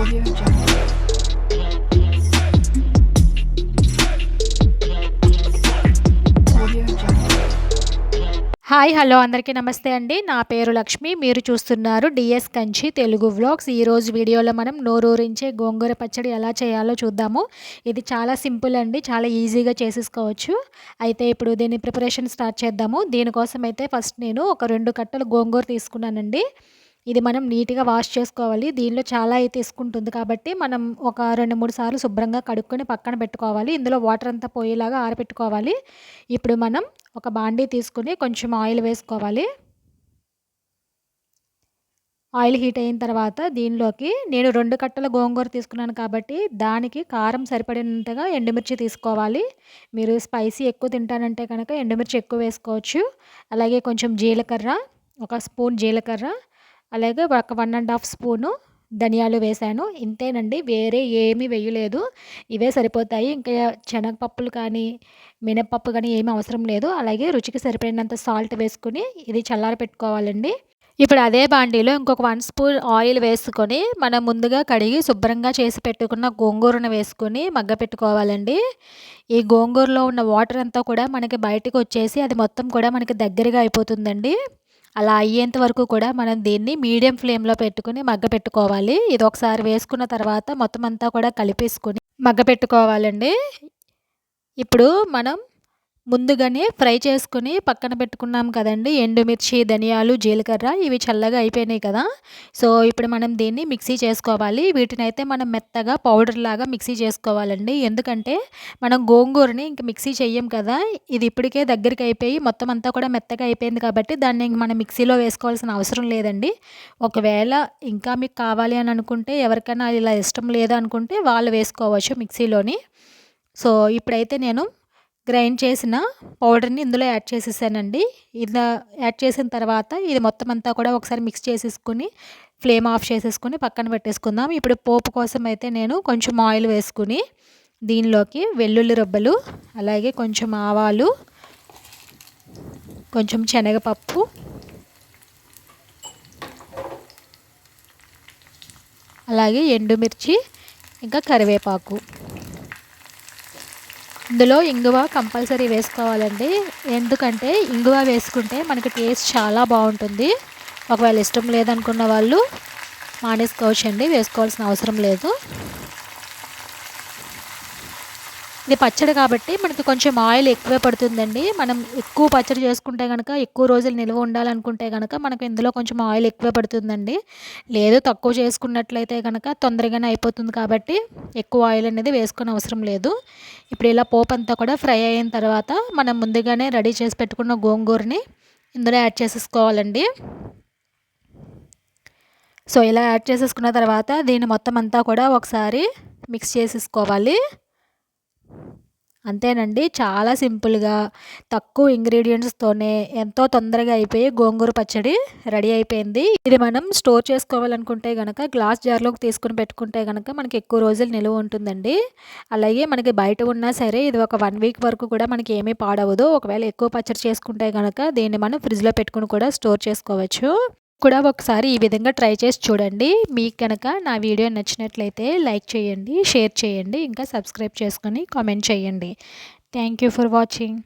Audio Jungle. Audio Jungle. Hi hello అందరికీ నమస్తే అండి. నా పేరు లక్ష్మి. మీరు చూస్తున్నారు డిఎస్ కంచి తెలుగు వ్లాగ్స్. ఈరోజు వీడియోలో మనం నోరూరించే గోంగూర పచ్చడి ఎలా చేయాలో చూద్దాము. ఇది చాలా సింపుల్ అండి, చాలా ఈజీగా చేసేసుకోవచ్చు. అయితే ఇప్పుడు దీని ప్రిపరేషన్ స్టార్ట్ చేద్దాము. దీనికోసం అయితే ఫస్ట్ నేను ఒక 2 కట్టలు గోంగూర తీసుకున్నానండి. ఇది మనం నీట్గా వాష్ చేసుకోవాలి. దీనిలో చాలా అయితే తీసుకుంటుంది కాబట్టి మనం ఒక 2-3 సార్లు శుభ్రంగా కడుక్కొని పక్కన పెట్టుకోవాలి. ఇందులో వాటర్ అంతా పోయేలాగా ఆరబెట్టుకోవాలి. ఇప్పుడు మనం ఒక బాండీ తీసుకుని కొంచెం ఆయిల్ వేసుకోవాలి. ఆయిల్ హీట్ అయిన తర్వాత దీనిలోకి నేను 2 కట్టల గోంగూర తీసుకున్నాను కాబట్టి దానికి కారం సరిపడినంతగా ఎండుమిర్చి తీసుకోవాలి. మీరు స్పైసీ ఎక్కువ తింటానంటే కనుక ఎండుమిర్చి ఎక్కువ వేసుకోవచ్చు. అలాగే కొంచెం జీలకర్ర, ఒక స్పూన్ జీలకర్ర, అలాగే ఒక 1½ స్పూను ధనియాలు వేశాను. ఇంతేనండి, వేరే ఏమీ వేయలేదు. ఇవే సరిపోతాయి. ఇంకా శనగపప్పులు కానీ మినపప్పు కానీ ఏమీ అవసరం లేదు. అలాగే రుచికి సరిపడినంత సాల్ట్ వేసుకుని ఇది చల్లారపెట్టుకోవాలండి. ఇప్పుడు అదే బాండీలో ఇంకొక 1 స్పూన్ ఆయిల్ వేసుకొని మనం ముందుగా కడిగి శుభ్రంగా చేసి పెట్టుకున్న గోంగూరను వేసుకొని మగ్గపెట్టుకోవాలండి. ఈ గోంగూరలో ఉన్న వాటర్ అంతా కూడా మనకి బయటకు వచ్చేసి అది మొత్తం కూడా మనకి దగ్గరగా అయిపోతుందండి. అలా అయ్యేంత వరకు కూడా మనం దీన్ని మీడియం ఫ్లేమ్లో పెట్టుకుని మగ్గపెట్టుకోవాలి. ఇది ఒకసారి వేసుకున్న తర్వాత మొత్తం అంతా కూడా కలిపేసుకొని మగ్గపెట్టుకోవాలండి. ఇప్పుడు మనం ముందుగానే ఫ్రై చేసుకుని పక్కన పెట్టుకున్నాం కదండి ఎండుమిర్చి, ధనియాలు, జీలకర్ర. ఇవి చల్లగా అయిపోయినాయి కదా. సో ఇప్పుడు మనం దీన్ని మిక్సీ చేసుకోవాలి. వీటినైతే మనం మెత్తగా పౌడర్ లాగా మిక్సీ చేసుకోవాలండి. ఎందుకంటే మనం గోంగూరని ఇంక మిక్సీ చెయ్యం కదా. ఇది ఇప్పటికే దగ్గరికి అయిపోయి మొత్తం అంతా కూడా మెత్తగా అయిపోయింది కాబట్టి దాన్ని ఇంక మనం మిక్సీలో వేసుకోవాల్సిన అవసరం లేదండి. ఒకవేళ ఇంకా మీకు కావాలి అని అనుకుంటే, ఎవరికైనా ఇలా ఇష్టం లేదు అనుకుంటే వాళ్ళు వేసుకోవచ్చు మిక్సీలోని. సో ఇప్పుడైతే నేను గ్రైండ్ చేసిన పౌడర్ని ఇందులో యాడ్ చేసేసానండి. ఇలా యాడ్ చేసిన తర్వాత ఇది మొత్తం అంతా కూడా ఒకసారి మిక్స్ చేసేసుకుని ఫ్లేమ్ ఆఫ్ చేసేసుకుని పక్కన పెట్టేసుకుందాం. ఇప్పుడు పోపు కోసం అయితే నేను కొంచెం ఆయిల్ వేసుకుని దీనిలోకి వెల్లుల్లి రబ్బలు, అలాగే కొంచెం ఆవాలు, కొంచెం శనగపప్పు, అలాగే ఎండుమిర్చి, ఇంకా కరివేపాకు. ఇందులో ఇంగువ కంపల్సరీ వేసుకోవాలండి. ఎందుకంటే ఇంగువ వేసుకుంటే మనకి టేస్ట్ చాలా బాగుంటుంది. ఒకవేళ ఇష్టం లేదనుకున్న వాళ్ళు మానేసుకోవచ్చండి, వేసుకోవాల్సిన అవసరం లేదు. ఇది పచ్చడి కాబట్టి మనకి కొంచెం ఆయిల్ ఎక్కువే పడుతుందండి. మనం ఎక్కువ పచ్చడి చేసుకుంటే కనుక, ఎక్కువ రోజులు నిల్వ ఉండాలనుకుంటే కనుక మనకు ఇందులో కొంచెం ఆయిల్ ఎక్కువే పడుతుందండి. లేదు తక్కువ చేసుకున్నట్లయితే కనుక తొందరగానే అయిపోతుంది కాబట్టి ఎక్కువ ఆయిల్ అనేది వేసుకునే అవసరం లేదు. ఇప్పుడు ఇలా పోపు అంతా కూడా ఫ్రై అయిన తర్వాత మనం ముందుగానే రెడీ చేసి పెట్టుకున్న గోంగూరని ఇందులో యాడ్ చేసేసుకోవాలండి. సో ఇలా యాడ్ చేసేసుకున్న తర్వాత దీన్ని మొత్తం అంతా కూడా ఒకసారి మిక్స్ చేసేసుకోవాలి. అంతేనండి, చాలా సింపుల్గా తక్కువ ఇంగ్రీడియంట్స్తోనే ఎంతో తొందరగా అయిపోయి గోంగూర పచ్చడి రెడీ అయిపోయింది. ఇది మనం స్టోర్ చేసుకోవాలనుకుంటే కనుక గ్లాస్ జార్లోకి తీసుకుని పెట్టుకుంటే కనుక మనకి ఎక్కువ రోజులు నిలువ ఉంటుందండి. అలాగే మనకి బయట ఉన్నా సరే ఇది ఒక 1 వీక్ వరకు కూడా మనకి ఏమీ పాడవదు. ఒకవేళ ఎక్కువ పచ్చడి చేసుకుంటే కనుక దీన్ని మనం ఫ్రిడ్జ్లో పెట్టుకుని కూడా స్టోర్ చేసుకోవచ్చు. కూడా ఒకసారి ఈ విధంగా ట్రై చేసి చూడండి. మీకు కనుక నా వీడియో నచ్చినట్లయితే లైక్ చేయండి, షేర్ చేయండి, ఇంకా సబ్స్క్రైబ్ చేసుకొని కామెంట్ చేయండి. Thank you for watching.